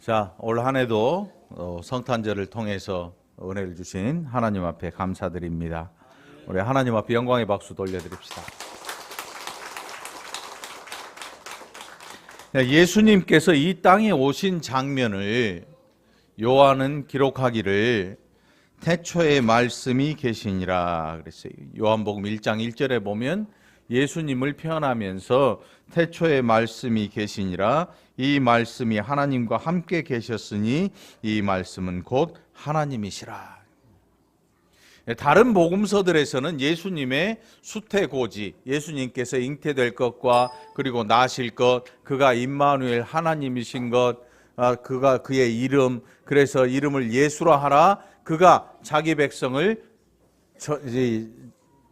자, 올 한 해도 성탄절을 통해서 은혜를 주신 하나님 앞에 감사드립니다. 우리 하나님 앞에 영광의 박수 돌려드립시다. 예수님께서 이 땅에 오신 장면을 요한은 기록하기를 태초에 말씀이 계시니라 그랬어요. 요한복음 1장 1절에 보면 예수님을 표현하면서 태초에 말씀이 계시니라, 이 말씀이 하나님과 함께 계셨으니 이 말씀은 곧 하나님이시라. 다른 복음서들에서는 예수님의 수태고지, 예수님께서 잉태될 것과 그리고 나실 것, 그가 임마누엘 하나님이신 것, 그가 그의 이름, 그래서 이름을 예수라 하라, 그가 자기 백성을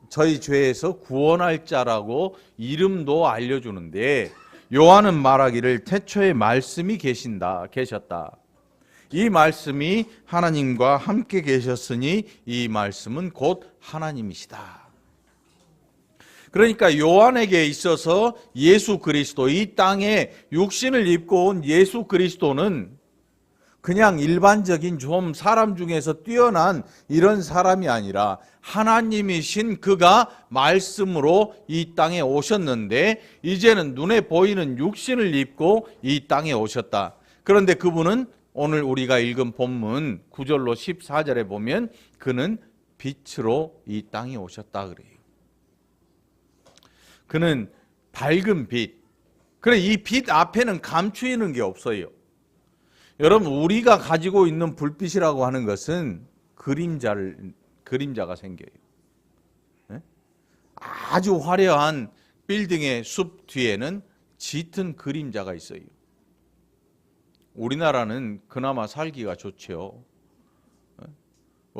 저희 죄에서 구원할 자라고 이름도 알려주는데, 요한은 말하기를 태초에 말씀이 계셨다. 이 말씀이 하나님과 함께 계셨으니 이 말씀은 곧 하나님이시다. 그러니까 요한에게 있어서 예수 그리스도, 이 땅에 육신을 입고 온 예수 그리스도는 그냥 일반적인 좀 사람 중에서 뛰어난 이런 사람이 아니라 하나님이신 그가 말씀으로 이 땅에 오셨는데, 이제는 눈에 보이는 육신을 입고 이 땅에 오셨다. 그런데 그분은 오늘 우리가 읽은 본문 9절로 14절에 보면 그는 빛으로 이 땅에 오셨다 그래요. 그는 밝은 빛. 그래, 이 빛 앞에는 감추이는 게 없어요. 여러분, 우리가 가지고 있는 불빛이라고 하는 것은 그림자가 생겨요. 네? 아주 화려한 빌딩의 숲 뒤에는 짙은 그림자가 있어요. 우리나라는 그나마 살기가 좋죠.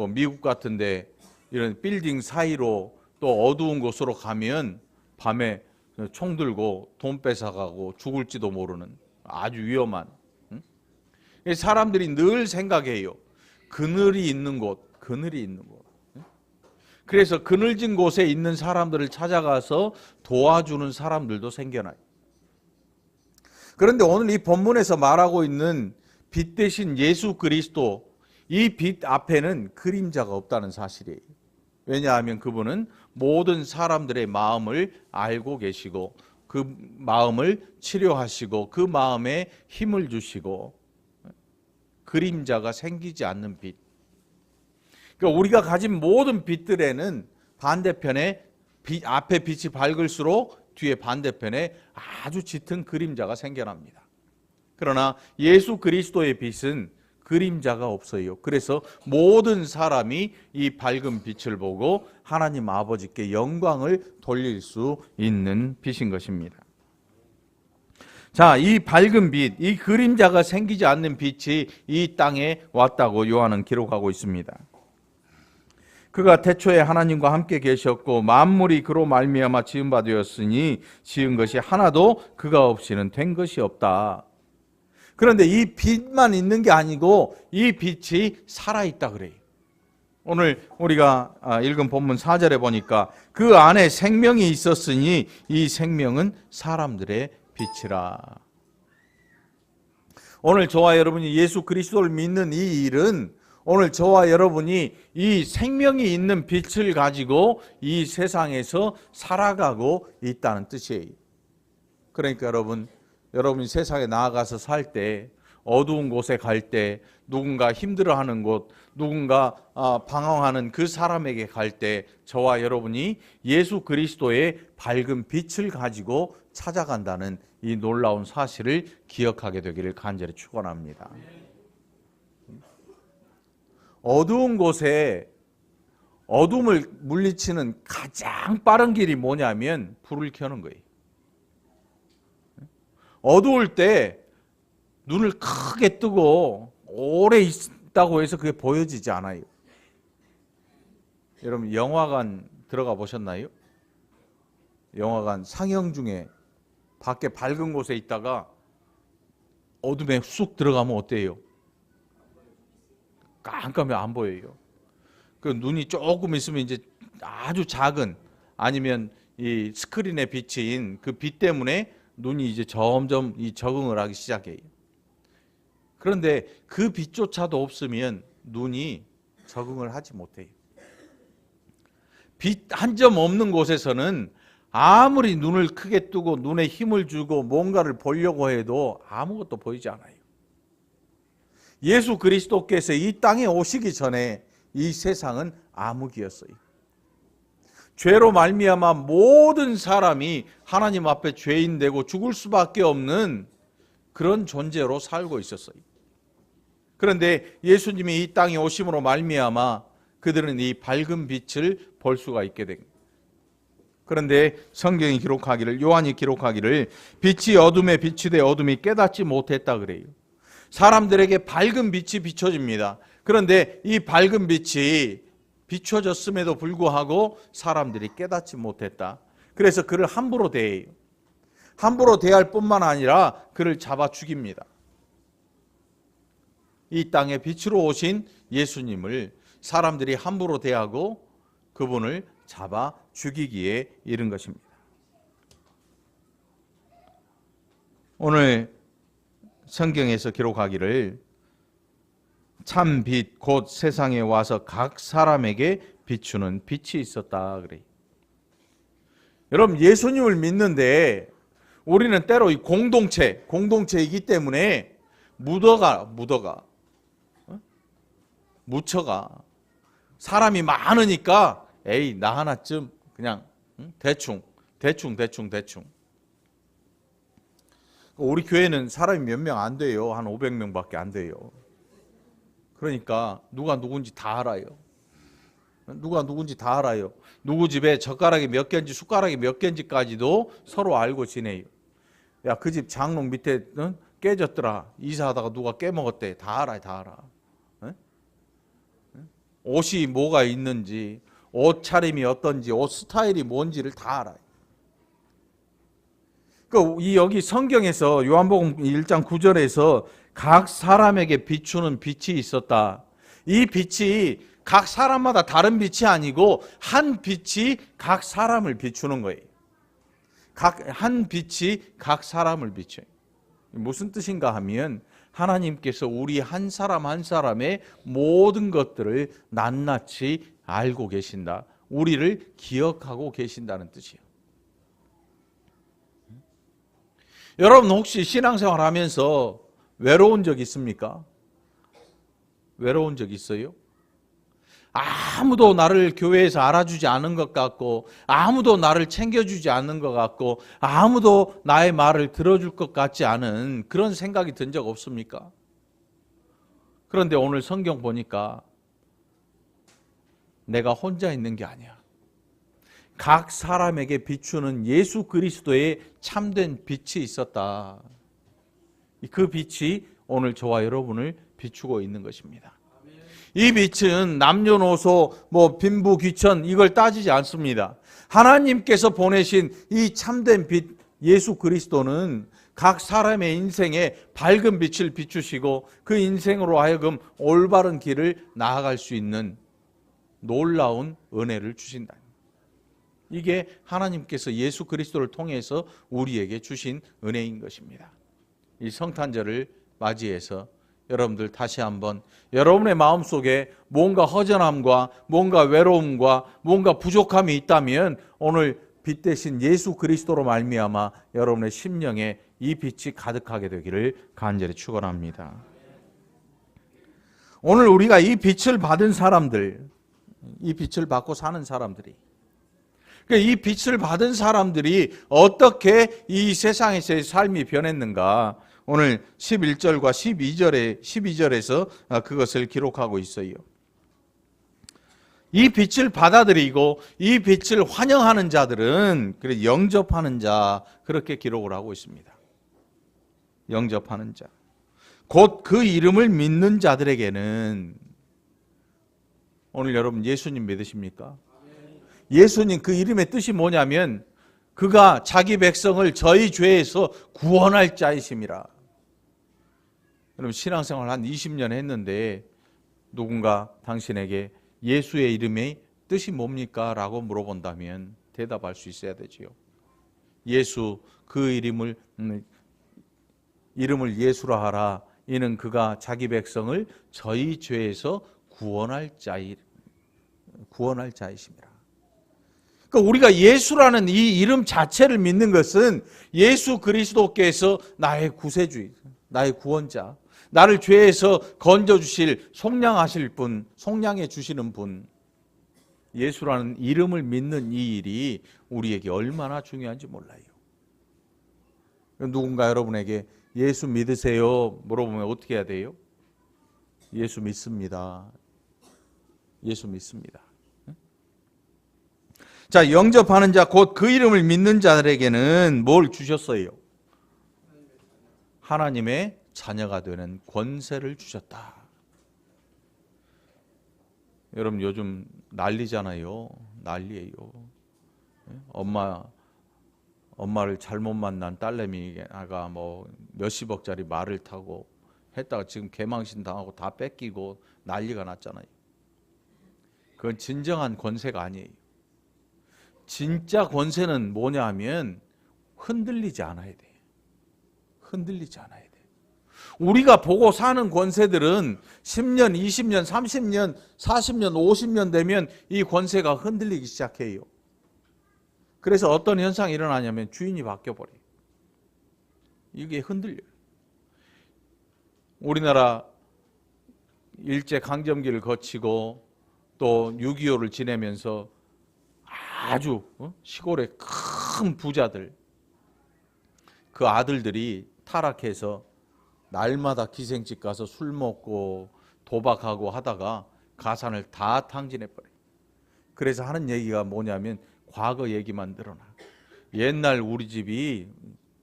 미국 같은데 이런 빌딩 사이로 또 어두운 곳으로 가면 밤에 총 들고 돈 뺏어가고 죽을지도 모르는 아주 위험한, 사람들이 늘 생각해요. 그늘이 있는 곳. 그래서 그늘진 곳에 있는 사람들을 찾아가서 도와주는 사람들도 생겨나요. 그런데 오늘 이 본문에서 말하고 있는 빛 대신 예수 그리스도, 이 빛 앞에는 그림자가 없다는 사실이에요. 왜냐하면 그분은 모든 사람들의 마음을 알고 계시고 그 마음을 치료하시고 그 마음에 힘을 주시고 그림자가 생기지 않는 빛. 그러니까 우리가 가진 모든 빛들에는 반대편에 앞에 빛이 밝을수록 뒤에 반대편에 아주 짙은 그림자가 생겨납니다. 그러나 예수 그리스도의 빛은 그림자가 없어요. 그래서 모든 사람이 이 밝은 빛을 보고 하나님 아버지께 영광을 돌릴 수 있는 빛인 것입니다. 자, 이 밝은 빛, 이 그림자가 생기지 않는 빛이 이 땅에 왔다고 요한은 기록하고 있습니다. 그가 태초에 하나님과 함께 계셨고 만물이 그로 말미암아 지은 바 되었으니 지은 것이 하나도 그가 없이는 된 것이 없다. 그런데 이 빛만 있는 게 아니고 이 빛이 살아있다 그래요. 오늘 우리가 읽은 본문 4절에 보니까 그 안에 생명이 있었으니 이 생명은 사람들의 빛이라. 오늘 저와 여러분이 예수 그리스도를 믿는 이 일은 오늘 저와 여러분이 이 생명이 있는 빛을 가지고 이 세상에서 살아가고 있다는 뜻이에요. 그러니까 여러분이 세상에 나아가서 살 때, 어두운 곳에 갈 때, 누군가 힘들어하는 곳, 누군가 방황하는 그 사람에게 갈 때 저와 여러분이 예수 그리스도의 밝은 빛을 가지고 찾아간다는 이 놀라운 사실을 기억하게 되기를 간절히 축원합니다. 어두운 곳에 어둠을 물리치는 가장 빠른 길이 뭐냐면 불을 켜는 거예요. 어두울 때 눈을 크게 뜨고 오래 있다고 해서 그게 보여지지 않아요. 여러분, 영화관 들어가 보셨나요? 영화관 상영 중에 밖에 밝은 곳에 있다가 어둠에 쑥 들어가면 어때요? 깜깜해, 안 보여요. 그 눈이 조금 있으면 이제 아주 작은, 아니면 이 스크린에 비친 그 빛 때문에 눈이 이제 점점 적응을 하기 시작해요. 그런데 그 빛조차도 없으면 눈이 적응을 하지 못해요. 빛 한 점 없는 곳에서는 아무리 눈을 크게 뜨고 눈에 힘을 주고 뭔가를 보려고 해도 아무것도 보이지 않아요. 예수 그리스도께서 이 땅에 오시기 전에 이 세상은 암흑이었어요. 죄로 말미암아 모든 사람이 하나님 앞에 죄인 되고 죽을 수밖에 없는 그런 존재로 살고 있었어요. 그런데 예수님이 이 땅에 오심으로 말미암아 그들은 이 밝은 빛을 볼 수가 있게 됩니다. 그런데 성경이 기록하기를, 요한이 기록하기를 빛이 어둠에 비치되 어둠이 깨닫지 못했다 그래요. 사람들에게 밝은 빛이 비춰집니다. 그런데 이 밝은 빛이 비춰졌음에도 불구하고 사람들이 깨닫지 못했다. 그래서 그를 함부로 대해요. 함부로 대할 뿐만 아니라 그를 잡아 죽입니다. 이 땅에 빛으로 오신 예수님을 사람들이 함부로 대하고 그분을 잡아 죽이기에 이른 것입니다. 오늘 성경에서 기록하기를 참 빛 곧 세상에 와서 각 사람에게 비추는 빛이 있었다 그래요. 여러분, 예수님을 믿는데 우리는 때로 이 공동체이기 때문에 묻혀가 사람이 많으니까 에이 나 하나쯤 그냥 대충. 우리 교회는 사람이 몇 명 안 돼요. 한 500명밖에 안 돼요. 그러니까 누가 누군지 다 알아요. 누구 집에 젓가락이 몇 개인지 숟가락이 몇 개인지까지도 서로 알고 지내요. 야, 그 집 장롱 밑에 깨졌더라. 이사하다가 누가 깨먹었대. 다 알아. 옷이 뭐가 있는지, 옷차림이 어떤지, 옷 스타일이 뭔지를 다 알아요. 여기 성경에서 요한복음 1장 9절에서 각 사람에게 비추는 빛이 있었다. 이 빛이 각 사람마다 다른 빛이 아니고 한 빛이 각 사람을 비추는 거예요. 한 빛이 각 사람을 비춰요. 무슨 뜻인가 하면 하나님께서 우리 한 사람 한 사람의 모든 것들을 낱낱이 알고 계신다. 우리를 기억하고 계신다는 뜻이에요. 여러분 혹시 신앙생활 하면서 외로운 적 있습니까? 외로운 적 있어요? 아무도 나를 교회에서 알아주지 않은 것 같고, 아무도 나를 챙겨주지 않는 것 같고, 아무도 나의 말을 들어줄 것 같지 않은 그런 생각이 든 적 없습니까? 그런데 오늘 성경 보니까 내가 혼자 있는 게 아니야. 각 사람에게 비추는 예수 그리스도의 참된 빛이 있었다. 그 빛이 오늘 저와 여러분을 비추고 있는 것입니다. 이 빛은 남녀노소, 빈부 귀천 이걸 따지지 않습니다. 하나님께서 보내신 이 참된 빛 예수 그리스도는 각 사람의 인생에 밝은 빛을 비추시고 그 인생으로 하여금 올바른 길을 나아갈 수 있는 놀라운 은혜를 주신다. 이게 하나님께서 예수 그리스도를 통해서 우리에게 주신 은혜인 것입니다. 이 성탄절을 맞이해서 여러분들 다시 한번 여러분의 마음속에 뭔가 허전함과 뭔가 외로움과 뭔가 부족함이 있다면 오늘 빛 대신 예수 그리스도로 말미암아 여러분의 심령에 이 빛이 가득하게 되기를 간절히 축원합니다. 오늘 우리가 이 빛을 받은 사람들, 이 빛을 받고 사는 사람들이, 이 빛을 받은 사람들이 어떻게 이 세상에서의 삶이 변했는가, 오늘 11절과 12절에서 그것을 기록하고 있어요. 이 빛을 받아들이고 이 빛을 환영하는 자들은 영접하는 자, 그렇게 기록을 하고 있습니다. 영접하는 자, 곧 그 이름을 믿는 자들에게는, 오늘 여러분 예수님 믿으십니까? 예수님 그 이름의 뜻이 뭐냐면 그가 자기 백성을 저희 죄에서 구원할 자이심이라. 여러분 신앙생활 한 20년 했는데 누군가 당신에게 예수의 이름의 뜻이 뭡니까? 라고 물어본다면 대답할 수 있어야 되지요. 예수, 그 이름을 예수라 하라. 이는 그가 자기 백성을 저희 죄에서 구원할 자이심이라. 그러니까 우리가 예수라는 이 이름 자체를 믿는 것은 예수 그리스도께서 나의 구세주의, 나의 구원자, 나를 죄에서 건져주실, 속량하실 분, 속량해 주시는 분, 예수라는 이름을 믿는 이 일이 우리에게 얼마나 중요한지 몰라요. 누군가 여러분에게 예수 믿으세요? 물어보면 어떻게 해야 돼요? 예수 믿습니다. 예수 믿습니다. 자, 영접하는 자, 곧 그 이름을 믿는 자들에게는 뭘 주셨어요? 하나님의 자녀가 되는 권세를 주셨다. 여러분 요즘 난리잖아요. 난리예요. 엄마를 잘못 만난 딸내미가 뭐 몇십억짜리 말을 타고 했다가 지금 개망신 당하고 다 뺏기고 난리가 났잖아요. 그건 진정한 권세가 아니에요. 진짜 권세는 뭐냐 하면 흔들리지 않아야 돼. 흔들리지 않아야 돼. 우리가 보고 사는 권세들은 10년, 20년, 30년, 40년, 50년 되면 이 권세가 흔들리기 시작해요. 그래서 어떤 현상이 일어나냐면 주인이 바뀌어버려요. 이게 흔들려요. 우리나라 일제강점기를 거치고 또 6.25를 지내면서 아주 시골의 큰 부자들, 그 아들들이 타락해서 날마다 기생집 가서 술 먹고 도박하고 하다가 가산을 다 탕진해버려요. 그래서 하는 얘기가 뭐냐면 과거 얘기만 늘어나. 옛날 우리 집이,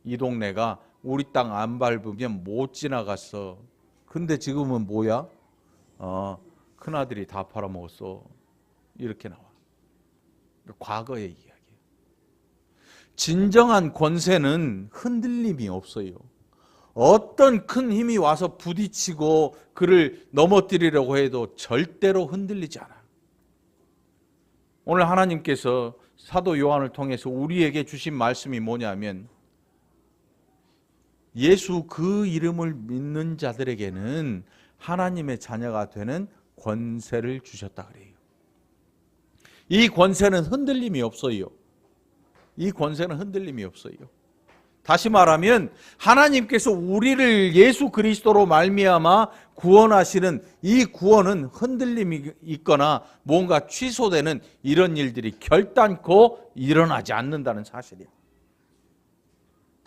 이 동네가 우리 땅 안 밟으면 못 지나갔어. 근데 지금은 뭐야? 큰아들이 다 팔아먹었어. 이렇게 나와. 과거의 이야기예요. 진정한 권세는 흔들림이 없어요. 어떤 큰 힘이 와서 부딪히고 그를 넘어뜨리려고 해도 절대로 흔들리지 않아. 오늘 하나님께서 사도 요한을 통해서 우리에게 주신 말씀이 뭐냐면 예수 그 이름을 믿는 자들에게는 하나님의 자녀가 되는 권세를 주셨다 그래요. 이 권세는 흔들림이 없어요. 이 권세는 흔들림이 없어요. 다시 말하면 하나님께서 우리를 예수 그리스도로 말미암아 구원하시는 이 구원은 흔들림이 있거나 뭔가 취소되는 이런 일들이 결단코 일어나지 않는다는 사실이에요.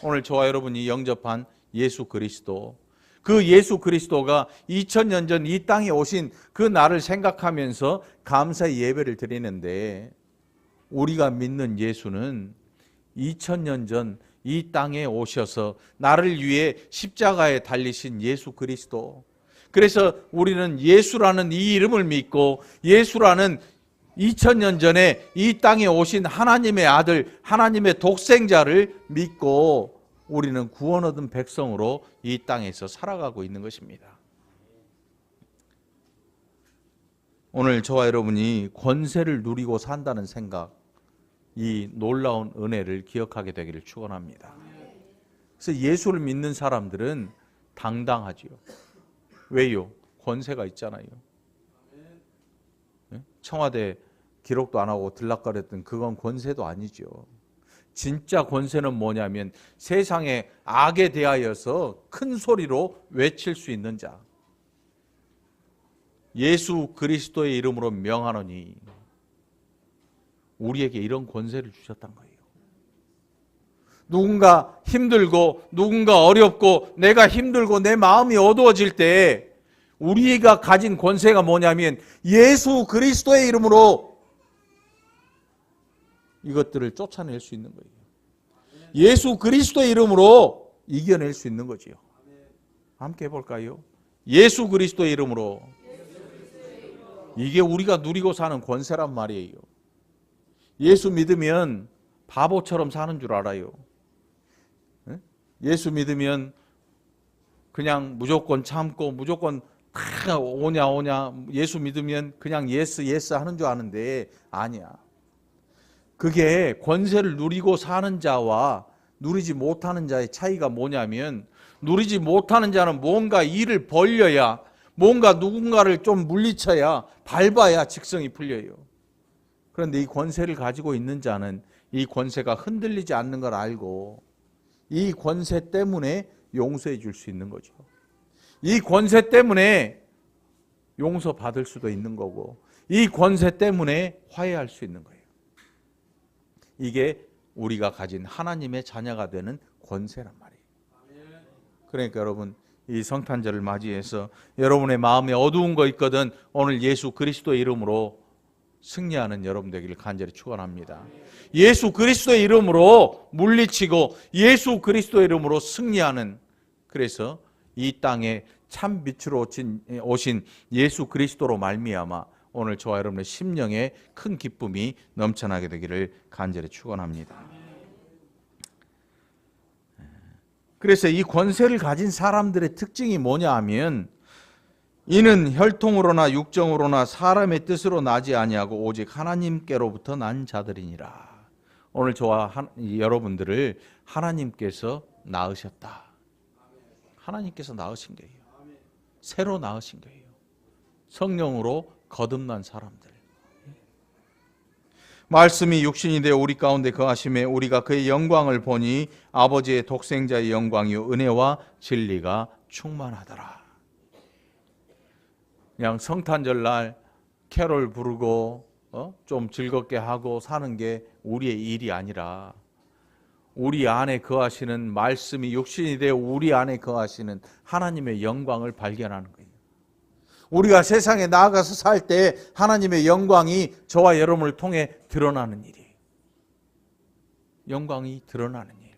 오늘 저와 여러분이 영접한 예수 그리스도, 그 예수 그리스도가 2000년 전 이 땅에 오신 그 날을 생각하면서 감사의 예배를 드리는데, 우리가 믿는 예수는 2000년 전 이 땅에 오셔서 나를 위해 십자가에 달리신 예수 그리스도. 그래서 우리는 예수라는 이 이름을 믿고 예수라는 2000년 전에 이 땅에 오신 하나님의 아들, 하나님의 독생자를 믿고 우리는 구원 얻은 백성으로 이 땅에서 살아가고 있는 것입니다. 오늘 저와 여러분이 권세를 누리고 산다는 생각, 이 놀라운 은혜를 기억하게 되기를 축원합니다. 그래서 예수를 믿는 사람들은 당당하지요. 왜요? 권세가 있잖아요. 청와대 기록도 안 하고 들락거렸던 그건 권세도 아니죠. 진짜 권세는 뭐냐면 세상에 악에 대하여서 큰 소리로 외칠 수 있는 자. 예수 그리스도의 이름으로 명하노니, 우리에게 이런 권세를 주셨단 거예요. 누군가 힘들고 누군가 어렵고 내가 힘들고 내 마음이 어두워질 때 우리가 가진 권세가 뭐냐면 예수 그리스도의 이름으로 이것들을 쫓아낼 수 있는 거예요. 예수 그리스도의 이름으로 이겨낼 수 있는 거지요. 함께 해볼까요? 예수 그리스도의 이름으로. 이게 우리가 누리고 사는 권세란 말이에요. 예수 믿으면 바보처럼 사는 줄 알아요. 예수 믿으면 그냥 무조건 참고 무조건 다 오냐 예수 믿으면 그냥 예스 하는 줄 아는데 아니야. 그게 권세를 누리고 사는 자와 누리지 못하는 자의 차이가 뭐냐면 누리지 못하는 자는 뭔가 일을 벌려야, 뭔가 누군가를 좀 물리쳐야, 밟아야 직성이 풀려요. 그런데 이 권세를 가지고 있는 자는 이 권세가 흔들리지 않는 걸 알고 이 권세 때문에 용서해 줄 수 있는 거죠. 이 권세 때문에 용서받을 수도 있는 거고, 이 권세 때문에 화해할 수 있는 거예요. 이게 우리가 가진 하나님의 자녀가 되는 권세란 말이에요. 그러니까 여러분, 이 성탄절을 맞이해서 여러분의 마음에 어두운 거 있거든 오늘 예수 그리스도의 이름으로 승리하는 여러분 되기를 간절히 축원합니다. 예수 그리스도의 이름으로 물리치고 예수 그리스도의 이름으로 승리하는, 그래서 이 땅에 참 빛으로 오신 예수 그리스도로 말미암아 오늘 저와 여러분의 심령에 큰 기쁨이 넘쳐나게 되기를 간절히 축원합니다. 그래서 이 권세를 가진 사람들의 특징이 뭐냐 하면, 이는 혈통으로나 육정으로나 사람의 뜻으로 나지 아니하고 오직 하나님께로부터 난 자들이니라. 오늘 저와 여러분들을 하나님께서 낳으셨다. 하나님께서 낳으신 거예요. 새로 낳으신 거예요. 성령으로 거듭난 사람들. 말씀이 육신이 되어 우리 가운데 거하심에 우리가 그의 영광을 보니 아버지의 독생자의 영광이요 은혜와 진리가 충만하더라. 그냥 성탄절 날 캐롤 부르고 좀 즐겁게 하고 사는 게 우리의 일이 아니라, 우리 안에 거하시는, 말씀이 육신이 되어 우리 안에 거하시는 하나님의 영광을 발견하는 거예요. 우리가 세상에 나아가서 살 때 하나님의 영광이 저와 여러분을 통해 드러나는 일이에요. 영광이 드러나는 일.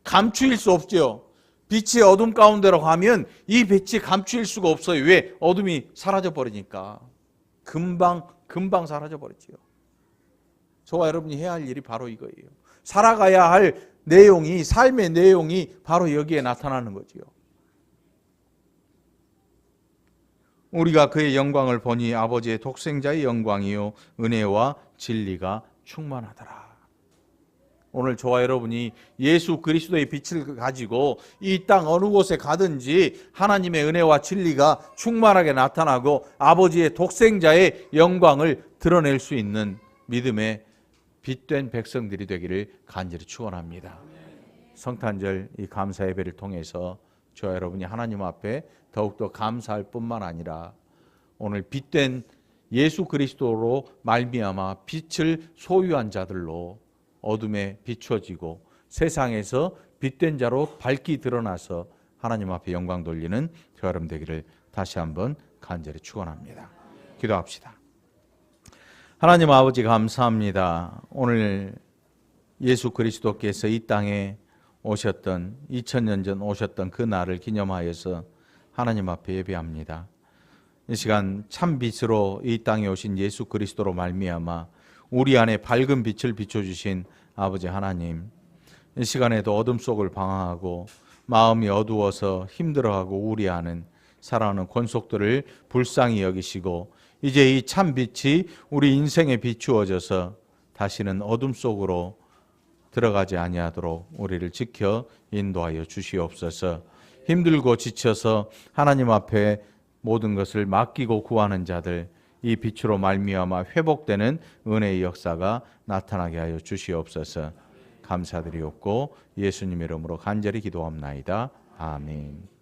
감추일 수 없죠. 빛이 어둠 가운데로 가면 이 빛이 감추일 수가 없어요. 왜? 어둠이 사라져 버리니까. 금방 사라져 버리죠. 저와 여러분이 해야 할 일이 바로 이거예요. 살아가야 할 내용이, 삶의 내용이 바로 여기에 나타나는 거지요. 우리가 그의 영광을 보니 아버지의 독생자의 영광이요 은혜와 진리가 충만하더라. 오늘 저와 여러분이 예수 그리스도의 빛을 가지고 이 땅 어느 곳에 가든지 하나님의 은혜와 진리가 충만하게 나타나고 아버지의 독생자의 영광을 드러낼 수 있는 믿음의 빛된 백성들이 되기를 간절히 축원합니다. 성탄절 이 감사 예배를 통해서 저와 여러분이 하나님 앞에 더욱더 감사할 뿐만 아니라 오늘 빛된 예수 그리스도로 말미암아 빛을 소유한 자들로 어둠에 비춰지고 세상에서 빛된 자로 밝히 드러나서 하나님 앞에 영광 돌리는 저와 여러분 되기를 다시 한번 간절히 축원합니다. 기도합시다. 하나님 아버지 감사합니다. 오늘 예수 그리스도께서 이 땅에 오셨던 2000년 전 오셨던 그 날을 기념하여서 하나님 앞에 예배합니다. 이 시간 참 빛으로 이 땅에 오신 예수 그리스도로 말미암아 우리 안에 밝은 빛을 비춰주신 아버지 하나님, 이 시간에도 어둠 속을 방황하고 마음이 어두워서 힘들어하고 우려하는 사랑하는 권속들을 불쌍히 여기시고 이제 이 참 빛이 우리 인생에 비추어져서 다시는 어둠 속으로 들어가지 아니하도록 우리를 지켜 인도하여 주시옵소서. 힘들고 지쳐서 하나님 앞에 모든 것을 맡기고 구하는 자들, 이 빛으로 말미암아 회복되는 은혜의 역사가 나타나게 하여 주시옵소서. 감사드리옵고 예수님 이름으로 간절히 기도합나이다. 아멘.